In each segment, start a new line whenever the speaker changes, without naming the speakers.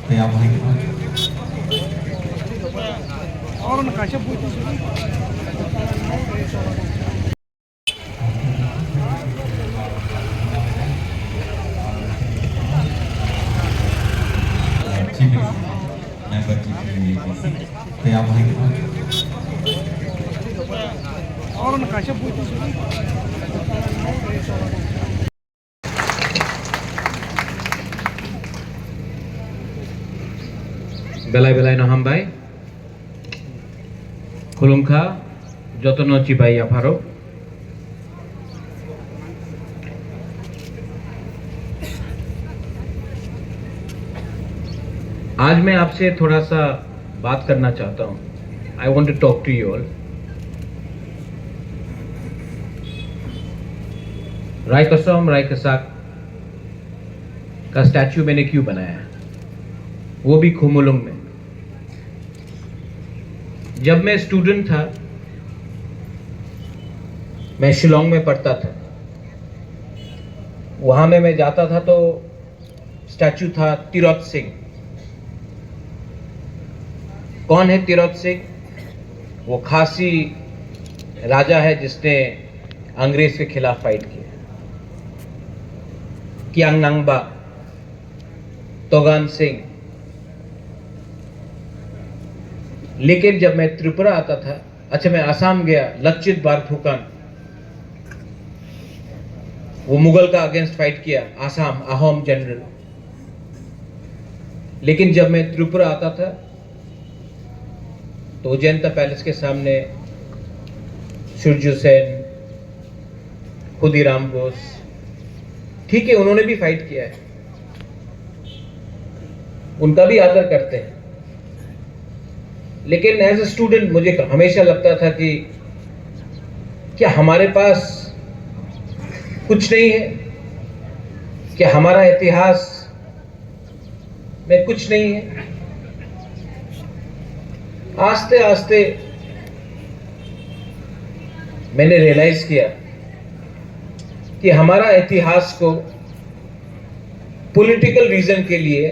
तैयार रहेंगे।
और काशा पूछो
तैयार रहेंगे।
और काशा पूछो
বেলায় বেলায় নহam ভাই খুলুমখা যতন চিপাই আফারো आज मैं आपसे थोड़ा सा बात करना चाहता हूं। I want to talk to you all. राय कसम राय कसाक का स्टैच्यू मैंने क्यों बनाया है, वो भी खुमुलुंग में। जब मैं स्टूडेंट था, मैं शिलोंग में पढ़ता था, वहां में मैं जाता था तो स्टैच्यू था तिरोत सिंह। कौन है तिरोत सिंह? वो खासी राजा है जिसने अंग्रेज के खिलाफ फाइट किया। कियांग नांगबा, तोगान सिंह। लेकिन जब मैं त्रिपुरा आता था, अच्छा मैं आसाम गया, लचित बारफुकन, वो मुगल का अगेंस्ट फाइट किया, आसाम अहोम जनरल। लेकिन जब मैं त्रिपुरा आता था तो अजंता पैलेस के सामने सूर्य सेन, खुदीराम बोस, ठीक है उन्होंने भी फाइट किया है, उनका भी आदर करते हैं। लेकिन एज ए स्टूडेंट मुझे हमेशा लगता था कि क्या हमारे पास कुछ नहीं है, क्या हमारा इतिहास में कुछ नहीं है। आस्ते आस्ते मैंने रियलाइज किया कि हमारा इतिहास को पॉलिटिकल रीजन के लिए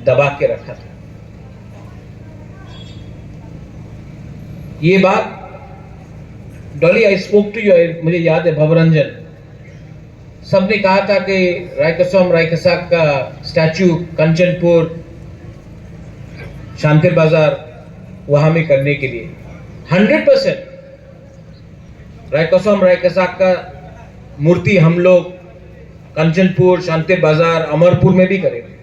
दबा के रखा था। ये बात Dolly I spoke to you, मुझे याद है भवरंजन, सबने कहा था कि रायकसम रायकसाक का स्टैच्यू कंचनपुर शांतिर बाजार वहां में करने के लिए 100% रायकसम रायकसाक का मूर्ति हम लोग कंचनपुर, शांतिर बाजार, अमरपुर में भी करेंगे।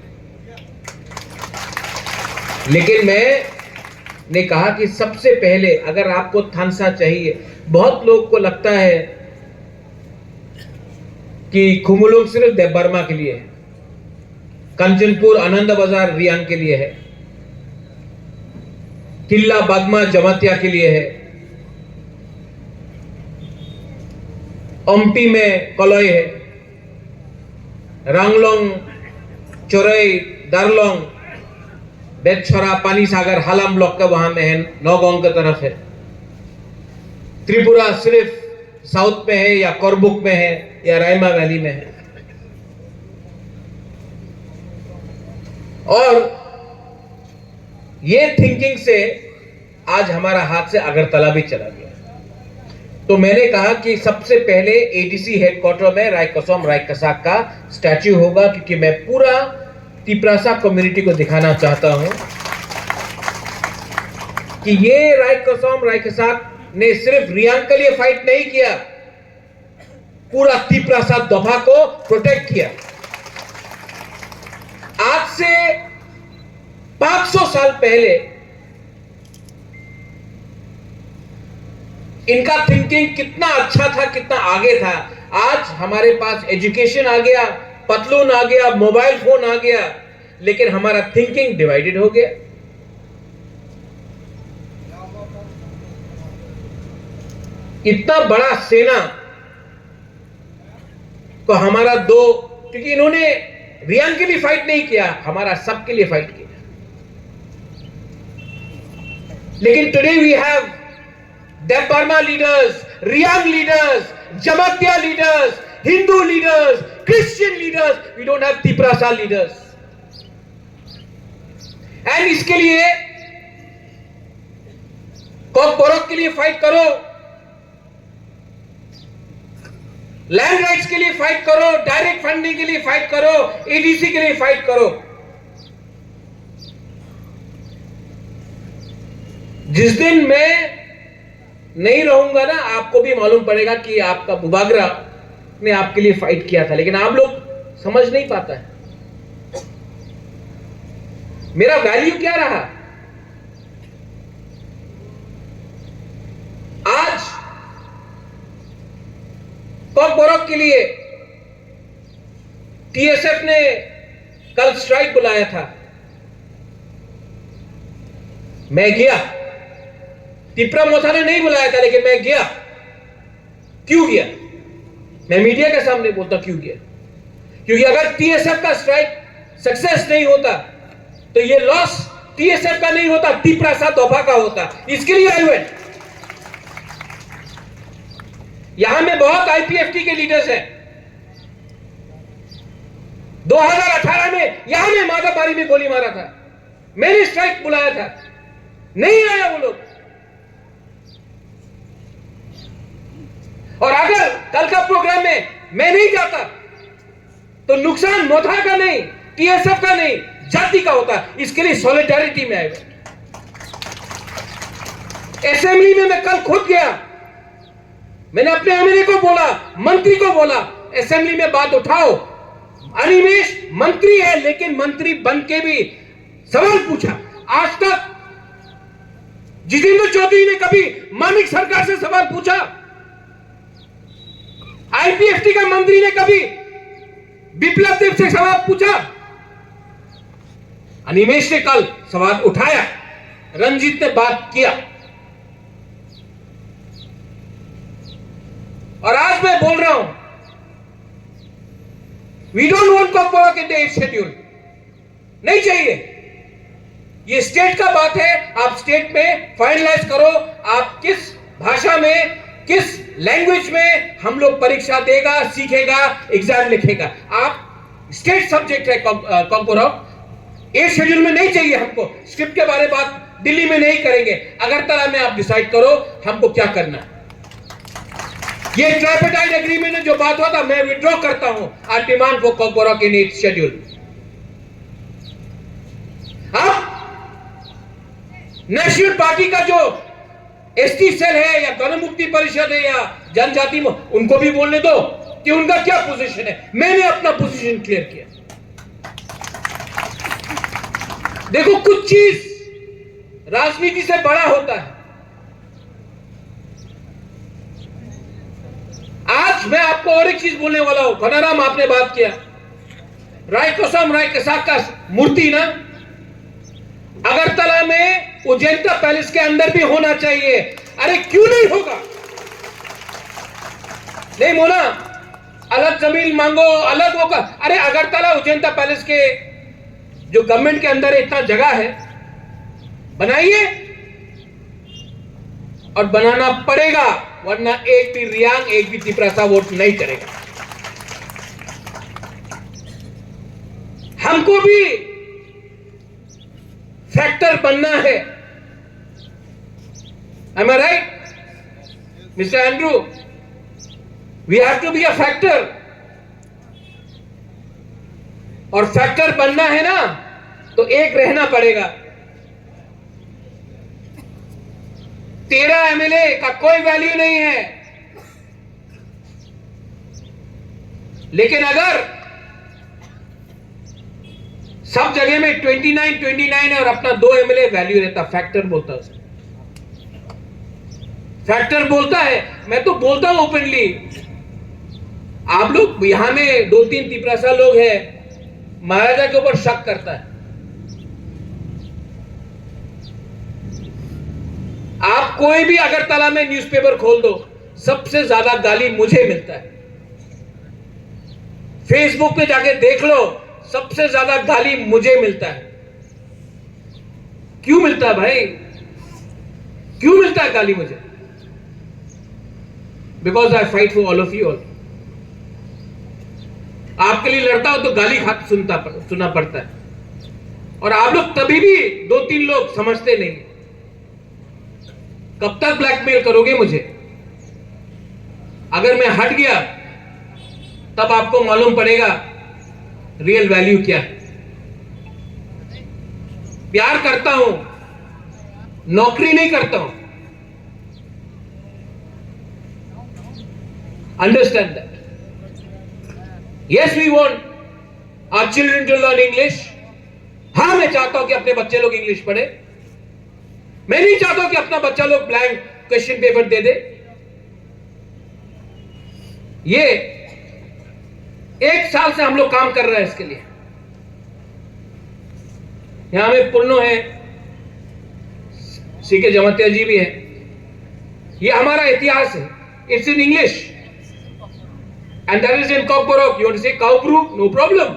लेकिन मैंने कहा कि सबसे पहले अगर आपको थानसा चाहिए, बहुत लोग को लगता है कि खुमुलुंग सिर्फ देवबर्मा के लिए है, कंचनपुर आनंद बाजार रियांग के लिए है, किला बागमा जमातिया के लिए है, ओम्पी में कलोई है, रांगलोंग, चोरई, दारलोंग, बेतछोरा, पानी सागर, हालाम ब्लॉक का वहां में है, नौगांव की तरफ है। त्रिपुरा सिर्फ साउथ में है या कोरबुक में है या रायमा वैली में है। और ये थिंकिंग से आज हमारा हाथ से अगरतला भी चला गया। तो मैंने कहा कि सबसे पहले एडीसी हेडक्वार्टर में रायकसम रायकसाक का स्टैच्यू होगा, क्योंकि मैं पूरा तिप्रासा कम्युनिटी को दिखाना चाहता हूं कि ये रायकसम रायकसाक ने सिर्फ रियांग के लिए फाइट नहीं किया, पूरा तिप्रासा दफा को प्रोटेक्ट किया। आज से 500 साल पहले इनका थिंकिंग कितना अच्छा था, कितना आगे था। आज हमारे पास एजुकेशन आ गया, पतलून आ गया, मोबाइल फोन आ गया, लेकिन हमारा थिंकिंग डिवाइडेड हो गया। इतना बड़ा सेना को हमारा दो, क्योंकि इन्होंने रियांग के लिए फाइट नहीं किया, हमारा सबके लिए फाइट किया। लेकिन today we have Debbarma leaders, Reang leaders, Jamatia leaders, Hindu leaders, Christian leaders, we don't have Tiprasa leaders. And इसके लिए कॉकबोरॉक के लिए फाइट करो, लैंड राइट्स के लिए फाइट करो, डायरेक्ट फंडिंग के लिए फाइट करो, एडीसी के लिए फाइट करो। जिस दिन मैं नहीं रहूंगा ना, आपको भी मालूम पड़ेगा कि आपका बुबागरा ने आपके लिए फाइट किया था, लेकिन आप लोग समझ नहीं पाता है मेरा वैल्यू क्या रहा। आज कॉकबोरॉक के लिए टीएसएफ ने कल स्ट्राइक बुलाया था, मैं गया। तिपरा मोथा ने नहीं बुलाया था, लेकिन मैं गया। क्यों गया? मैं मीडिया के सामने बोलता क्यों गया, क्योंकि अगर टीएसएफ का स्ट्राइक सक्सेस नहीं होता तो ये लॉस टीएसएफ का नहीं होता, तिपरा सा तोहफा का होता। इसके लिए आई हुए। यहां में बहुत आईपीएफटी के लीडर्स हैं। 2018 में यहां में माधाबारी में गोली मारा था, मैंने स्ट्राइक बुलाया था, नहीं आया वो लोग। और अगर कल का प्रोग्राम में मैं नहीं जाता तो नुकसान मोथा का नहीं, टीएसएफ का नहीं, जाति का होता। इसके लिए सॉलिडारिटी में आए। असेंबली में मैं कल खुद गया, मैंने अपने एमएलए को बोला, मंत्री को बोला, असेंबली में बात उठाओ। अनिमेश मंत्री है, लेकिन मंत्री बन के भी सवाल पूछा। आज तक जितेंद्र चौधरी ने कभी मानिक सरकार से सवाल पूछा? आईपीएफटी का मंत्री ने कभी विप्लव देव से सवाल पूछा? अनिमेश ने कल सवाल उठाया, रंजीत ने बात किया, और आज मैं बोल रहा हूं, we don't want Kokborok in the 8th schedule. नहीं चाहिए। ये स्टेट का बात है, आप स्टेट में फाइनलाइज करो, आप किस भाषा में, किस लैंग्वेज में हम लोग परीक्षा देगा, सीखेगा, एग्जाम लिखेगा। आप स्टेट सब्जेक्ट है कॉकबोरॉक, 8th शेड्यूल में नहीं चाहिए हमको। स्क्रिप्ट के बारे में बात दिल्ली में नहीं करेंगे, अगरतला में आप डिसाइड करो हमको क्या करना है। ये ट्राइपेटाइड एग्रीमेंट में जो बात हुआ था, मैं विड्रॉ करता हूं। I demand for Kokborok in 8th schedule. अब नेशनल पार्टी का जो एसटी सेल है या गणमुक्ति परिषद है या जनजाति में, उनको भी बोलने दो कि उनका क्या पोजीशन है। मैंने अपना पोजीशन क्लियर किया। देखो, कुछ चीज राजनीति से बड़ा होता है। आज मैं आपको और एक चीज बोलने वाला हूं। घनाराम, आपने बात किया रायकोसम रायकसा का मूर्ति ना अगरतला में उजैंता पैलेस के अंदर भी होना चाहिए। अरे क्यों नहीं होगा? नहीं मोना, अलग जमीन मांगो, अलग होगा। अरे अगरतला उजैंता पैलेस के जो गवर्नमेंट के अंदर इतना जगह है, बनाइए, और बनाना पड़ेगा, वरना एक भी रियांग, एक भी तिपरासा वोट नहीं करेगा। हमको भी फैक्टर बनना है। Am I right, Mr. Andrew? We have to be a factor. और फैक्टर बनना है ना, तो एक रहना पड़ेगा। 13 एमएलए का कोई वैल्यू नहीं है, लेकिन अगर सब जगह में 29 है और अपना 2 एमएलए, वैल्यू रहता। फैक्टर बोलता है, फैक्टर बोलता है। मैं तो बोलता हूं ओपनली। आप लोग यहां में 2-3 तिपरासा लोग हैं, महाराजा के ऊपर शक करता है। आप कोई भी अगरतला में न्यूज़पेपर खोल दो, सबसे ज्यादा गाली मुझे मिलता है। फेसबुक पे जाके देख लो, सबसे ज्यादा गाली मुझे मिलता है। क्यों मिलता है भाई? क्यों मिलता है गाली मुझे? Because I fight for all of you all. आपके लिए लड़ता हूं तो गाली सुनना पड़ता है। और आप लोग तभी भी 2-3 लोग समझते नहीं। कब तक ब्लैकमेल करोगे मुझे? अगर मैं हट गया तब आपको मालूम पड़ेगा रियल वैल्यू क्या है। प्यार करता हूं, नौकरी नहीं करता हूं। Understand that. Yes, we want our children to learn English. हां, मैं चाहता हूं कि अपने बच्चे लोग इंग्लिश पढ़े। मैं नहीं चाहता हूं कि अपना बच्चा लोग ब्लैंक क्वेश्चन पेपर दे दे। ये 1 साल से हम लोग काम कर रहे हैं इसके लिए। यहां में पुन्नो है, सीके जमातिया जी भी है। ये हमारा इतिहास है। It's in English and that is in Kokborok. You want to say Kaubru? No problem.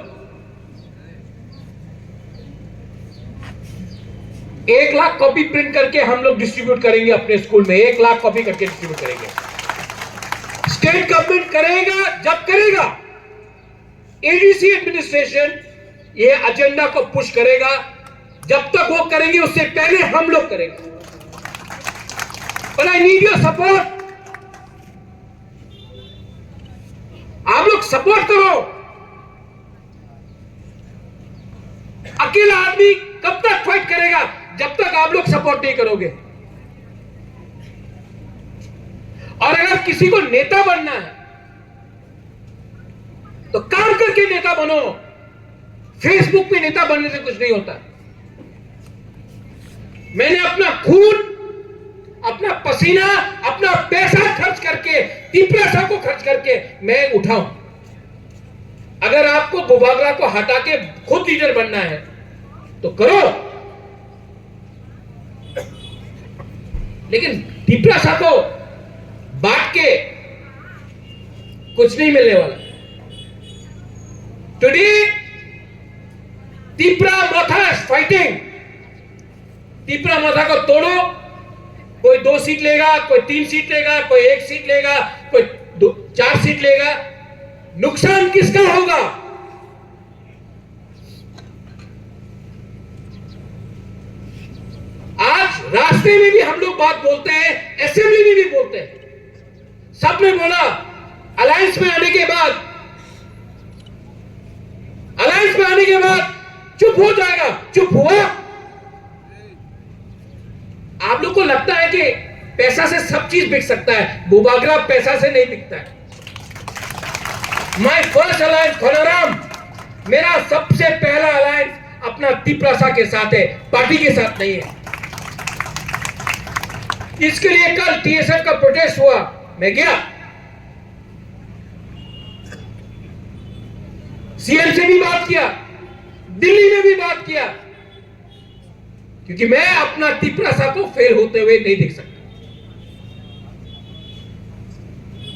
1 lakh copy print करके हम लोग डिस्ट्रीब्यूट करेंगे अपने स्कूल में। 1 लाख कॉपी करके डिस्ट्रीब्यूट करेंगे। स्टेट गवर्नमेंट करेगा जब करेगा। एडीसी एडमिनिस्ट्रेशन ये एजेंडा को पुश करेगा। जब तक वो करेंगे उससे पहले हम लोग करेंगे। But I need your support. आप लोग सपोर्ट करो। अकेला आदमी कब तक फाइट करेगा? जब तक आप लोग सपोर्ट नहीं करोगे। और अगर किसी को नेता बनना है तो काम करके नेता बनो। फेसबुक पे नेता बनने से कुछ नहीं होता। मैंने अपना खून, अपना पसीना, अपना पैसा खर्च करके, तिपरासा को खर्च करके मैं उठाऊं। अगर आपको बुबागरा को हटा के खुद लीडर बनना है तो करो, लेकिन तिपरासा को बांट के कुछ नहीं मिलने वाला। टुडे तिपरा माथा इज फाइटिंग। तिपरा माथा को तोड़ो। कोई 2 सीट लेगा, कोई 3 सीट लेगा, कोई 1 सीट लेगा, कोई 4 सीट लेगा। नुकसान किसका होगा? आज रास्ते में भी हम लोग बात बोलते हैं, असेंबली में भी बोलते हैं। सबने बोला अलायंस में आने के बाद चुप हो जाएगा। चुप हुआ? आप लोग को लगता है कि पैसा से सब चीज बिक सकता है। बुबागरा पैसा से नहीं बिकता है। माय फर्स्ट अलायंस खोनाराम, मेरा सबसे पहला अलायंस अपना तिपरासा के साथ है, पार्टी के साथ नहीं है। इसके लिए कल टीएसएफ का प्रोटेस्ट हुआ, मैं गया। सीएम से भी बात किया, दिल्ली में भी बात किया, क्योंकि मैं अपना तिपरासा को फेल होते हुए नहीं देख सकता।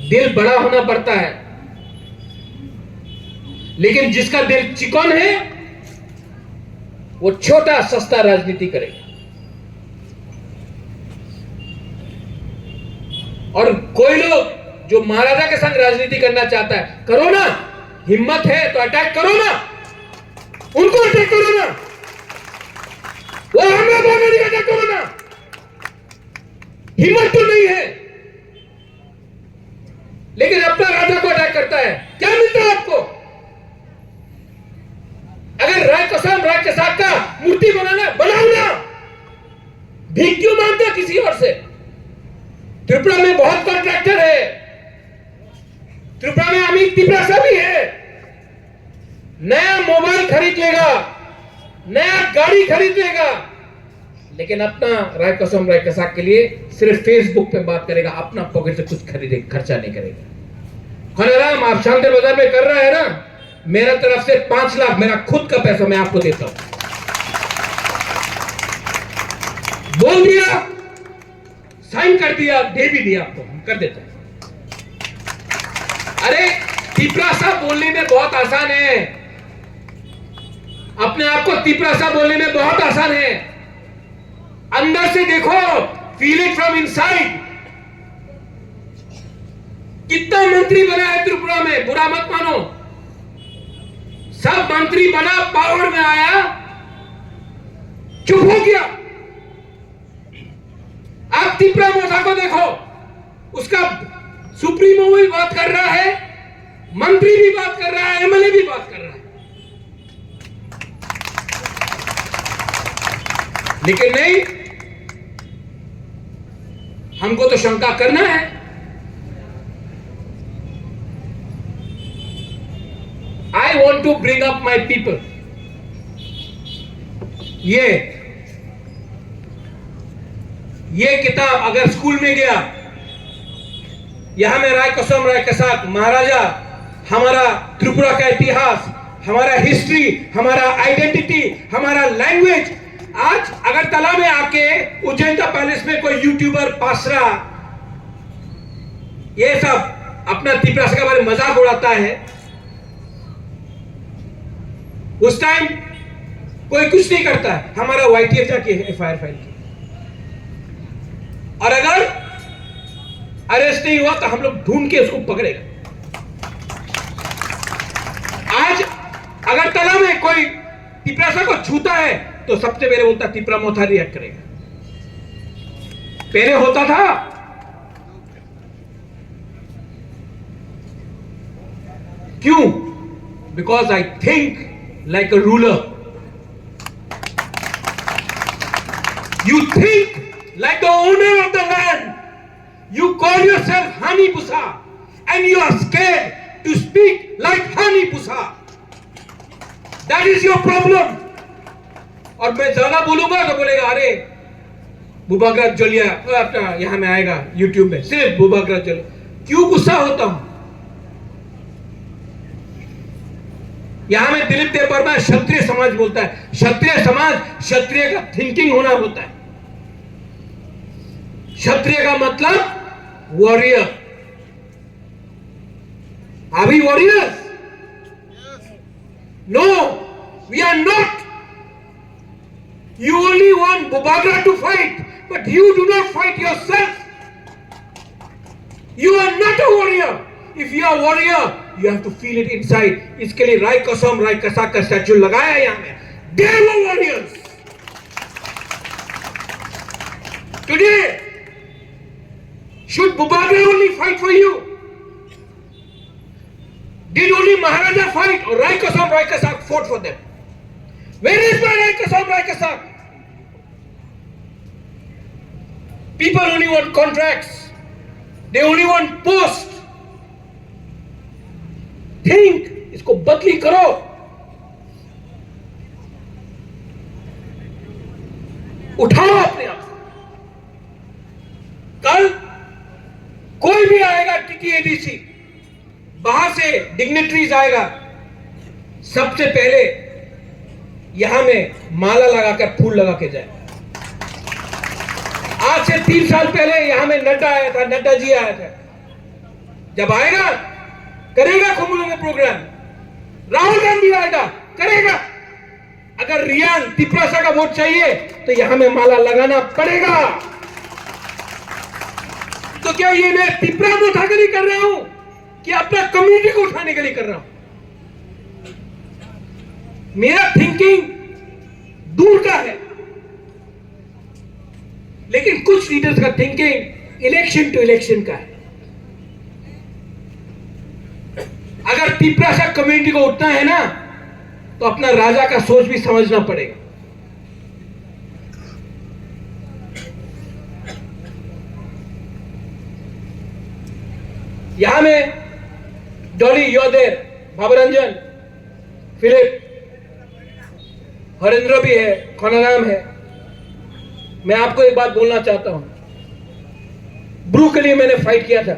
दिल बड़ा होना पड़ता है, लेकिन जिसका दिल चिकन है वो छोटा सस्ता राजनीति करेगा। और कोई लोग जो महाराजा के संग राजनीति करना चाहता है, करो ना, हिम्मत है तो अटैक करो ना, उनको अटैक करो ना, वो हमला बोलने का अटैक करो ना। हिम्मत तो नहीं है, लेकिन अपना राजा को अटैक करता है। क्या मिलता है आपको? अगर राय कसाब का मूर्ति बनाना, बनाओ ना। भीख क्यों मांगता किसी और से? त्रिपुरा में बहुत कॉन्ट्रैक्टर है, त्रिपुरा में अमित तिपरासा भी है। नया मोबाइल खरीद लेगा, नया गाड़ी खरीद लेगा, लेकिन अपना राय कसाब के लिए सिर्फ फेसबुक पे बात करेगा, अपना पॉकेट से कुछ खर्चा नहीं करेगा। खोनाराम, आप शांति बाजार में कर रहे हैं ना, मेरा तरफ से 5 लाख मेरा खुद का पैसा मैं आपको देता हूं। बोल दिया, साइन कर दिया, दे भी दिया आपको, हम कर देते हैं। अरे तिपरासा बोलने में बहुत आसान है, अपने आप को तिपरासा बोलने में बहुत आसान है। अंदर से देखो, फील इट फ्रॉम इनसाइड। कितना मंत्री बना है त्रिपुरा में, बुरा मत मानो। सब मंत्री बना, पावर में आया,
चुप हो गया। आप त्रिपुरा मोथा को देखो, उसका सुप्रीमो भी बात कर रहा है, मंत्री भी बात कर रहा है, एमएलए भी बात कर रहा है, लेकिन नहीं, हमको तो शंका करना है। I want to bring up my people. ये किताब अगर स्कूल में गया, यहां में राय कसम राय कसाक महाराजा, हमारा त्रिपुरा का इतिहास, हमारा हिस्ट्री, हमारा आइडेंटिटी, हमारा लैंग्वेज, आज अगरतला में आके उज्जैन पैलेस में कोई यूट्यूबर पासरा ये सब अपना त्रिपुरा के बारे में मजाक उड़ाता है, उस टाइम कोई कुछ नहीं करता है। हमारा वाईटीएफ जाके एफआईआर फाइल की, और अगर अरेस्ट नहीं हुआ तो हम लोग ढूंढ के उसको पकड़ेगा। आज अगरतला में कोई तिपरासा को छूता है तो सबसे पहले बोलता तिपरा मोथा रिएक्ट करेगा। पहले होता था, क्यों? Because I think like a ruler. You think like the owner of the land. You call yourself Hani Pusa and you are scared to speak like Hani Pusa. That is your problem. और मैं ज्यादा बोलूंगा तो बोलेगा अरे बुबाग्राज जलिया अपना यहां में आएगा यूट्यूब में, सिर्फ बुबाग्राज जलिया। क्यों गुस्सा होता हूं? यहां में दिलीप देव वर्मा क्षत्रिय समाज बोलता है। क्षत्रिय समाज, क्षत्रिय का थिंकिंग होना होता है। क्षत्रिय का मतलब warrior. Are we warriors? No, we are not. You only want Bubagra to fight, but you do not fight yourself. You are not a warrior. If you are warrior, you have to feel it inside. इसके लिए राय कसम राय कसा का statue लगाया यहाँ में। They were warriors. Today, should Bubagra only fight for you? Did only Maharaja fight, or Rai Kasam Rai Kasak fought for them? Where is my Rai Kasam Rai Kasak? People only want contracts. They only want posts. Think, इसको बदली करो। उठाओ अपने आप। कल कोई भी आएगा टीटीएडीसी, बाहर से डिग्नेटरीज आएगा, सबसे पहले यहां में माला लगाकर फूल लगा के जाए। आज से 3 साल पहले यहां में नड्डा आया था, नड्डा जी आया था। जब आएगा करेगा कुंभमेले में प्रोग्राम, राहुल गांधी आएगा करेगा। अगर रियान तिपरासा का वोट चाहिए तो यहां में माला लगाना पड़ेगा। तो क्या ये मैं तिपरा उठा के लिए कर रहा हूं कि अपना कम्युनिटी को उठाने के लिए कर रहा हूं? मेरा थिंकिंग दूर का है, लेकिन कुछ लीडर्स का थिंकिंग इलेक्शन टू इलेक्शन का है। अगर तिपरासा कम्युनिटी को उठना है ना, तो अपना राजा का सोच भी समझना पड़ेगा। यहां में डॉली योदेर, भावरंजन, फिलिप, हरेंद्र भी है, खनाराम है। मैं आपको एक बात बोलना चाहता हूं, ब्रू के लिए मैंने फाइट किया था।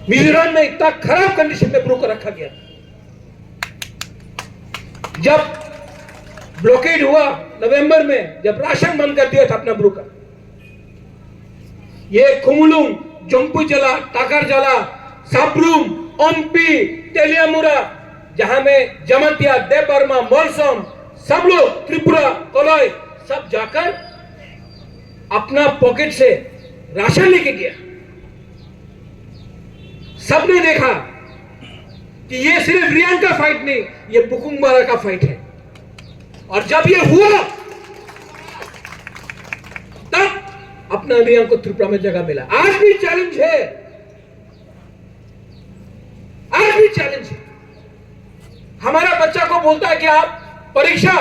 मिजोरम में इतना खराब कंडीशन में ब्रू को रखा गया था। जब ब्लॉकेड हुआ नवंबर में, जब राशन बंद कर दिया था अपना ब्रू का, ये कुमुलुंग, जोंपुजला, टाकारजला, साब्रूम, ओम्पी, तेलियामुरा, जहां में जमतिया, देवबर्मा, मोलसोम, सब लोग, त्रिपुरा, कोलोई, सब जाकर अपना पॉकेट से राशन लेके गया। सबने देखा कि ये सिर्फ रियान का फाइट नहीं, ये बुकुंगबारा का फाइट है। और जब ये हुआ तब अपना अभियान को त्रिपुरा में जगह मिला। आज भी चैलेंज है, आज भी चैलेंज है। हमारा बच्चा को बोलता है कि आप परीक्षा,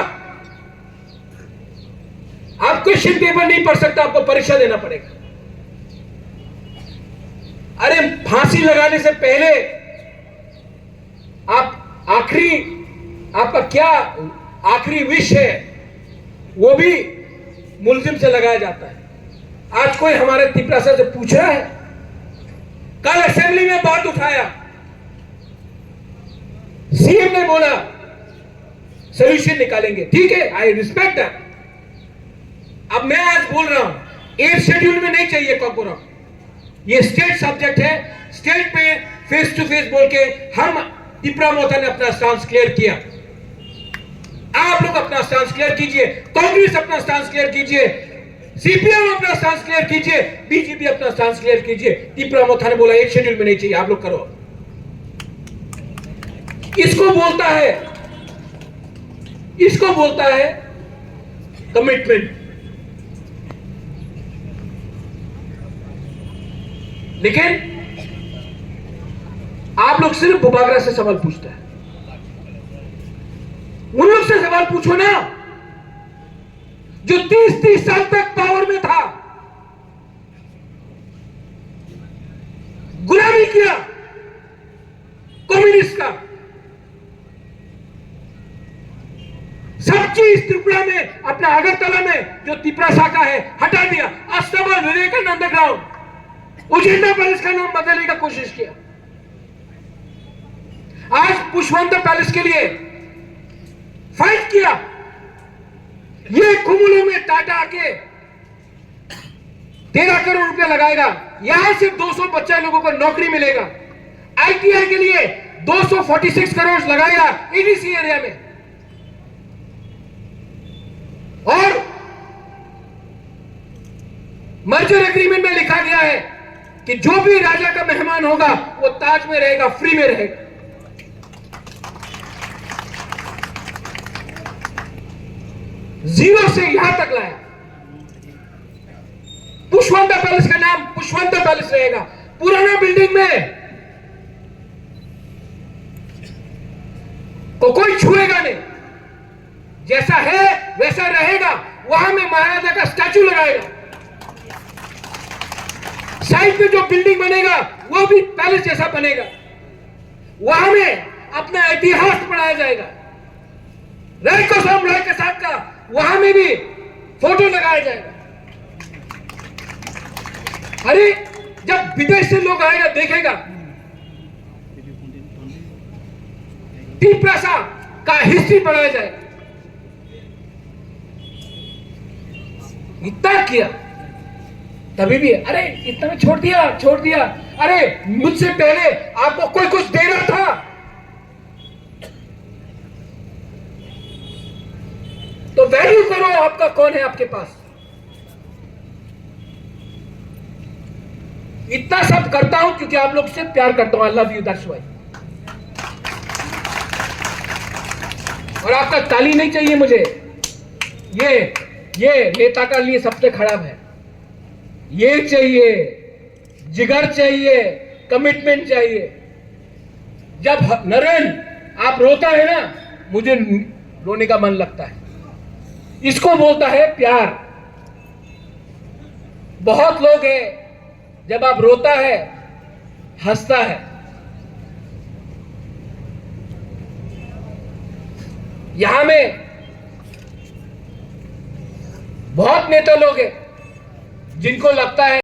आप क्वेश्चन पेपर नहीं पढ़ सकता, आपको परीक्षा देना पड़ेगा। अरे फांसी लगाने से पहले आप आखिरी, आपका क्या आखिरी विश है वो भी मुलजिम से लगाया जाता है। आज कोई हमारे त्रिपुरा से पूछ रहा है, कल असेंबली में बात उठाया, सीएम ने बोला सॉल्यूशन निकालेंगे, ठीक है, आई रिस्पेक्ट दैट। अब मैं आज बोल रहा हूं 8 शेड्यूल में नहीं चाहिए कॉर्पोरम, ये स्टेट सब्जेक्ट है। स्टेट में फेस टू फेस बोल के हम त्रिपुरा मोर्चा ने अपना स्टांस क्लियर किया। आप लोग अपना स्टांस क्लियर कीजिए, कांग्रेस अपना स्टांस क्लियर कीजिए, सीपीएम अपना स्टांस क्लियर कीजिए, बीजेपी अपना स्टांस क्लियर कीजिए। त्रिपुरा मोर्चा ने बोला 1 शेड्यूल में नहीं चाहिए, आप लोग करो। इसको बोलता है कमिटमेंट। लेकिन आप लोग सिर्फ बुबागरा से सवाल पूछते हैं, उन लोग से सवाल पूछो ना जो 30 साल तक पावर में था, गुलामी किया कम्युनिस्ट का, सब चीज त्रिपुरा में, अपना अगरतला में जो त्रिपुरा शाखा है हटा दिया। अस्तबल विवेकानंद ग्राउंड, उजेंडा पैलेस का नाम बदलने का कोशिश किया। आज पुष्पवंत पैलेस के लिए फाइट किया। ये कुमुलू में टाटा आके 13 करोड़ रुपया लगाएगा, यहां से 200 बच्चा लोगों को नौकरी मिलेगा। आईटीआई के लिए 246 करोड़ लगाएगा एडीसी एरिया में। और मर्जर एग्रीमेंट में लिखा गया है कि जो भी राजा का मेहमान होगा वो ताज में रहेगा, फ्री में रहेगा। जीरो से यहां तक लाया। पुष्पवंत पैलेस का नाम पुष्पवंत पैलेस रहेगा। पुराना बिल्डिंग में तो कोई छुएगा नहीं, जैसा है वैसा रहेगा। वहां में महाराजा का स्टैचू लगाएगा। साइड में जो बिल्डिंग बनेगा वो भी पैलेस जैसा बनेगा। वहां में अपना इतिहास पढ़ाया जाएगा। रायकोसम राय के साथ का वहां में भी फोटो लगाया जाएगा। अरे जब विदेश से लोग आएगा देखेगा त्रिपुरा का हिस्ट्री पढ़ाया जाएगा। इतना किया तभी भी अरे इतना में छोड़ दिया। अरे मुझसे पहले आपको कोई कुछ दे रहा था तो वैल्यू करो, आपका कौन है आपके पास। इतना सब करता हूं क्योंकि आप लोग से प्यार करता हूं। I love you, that's why. और आपका ताली नहीं चाहिए मुझे। ये नेता का लिए सबसे खराब है। ये चाहिए, जिगर चाहिए, कमिटमेंट चाहिए। जब नरेन आप रोता है ना, मुझे रोने का मन लगता है। इसको बोलता है प्यार। बहुत लोग हैं जब आप रोता है हंसता है। यहां में बहुत नेता लोग हैं जिनको लगता है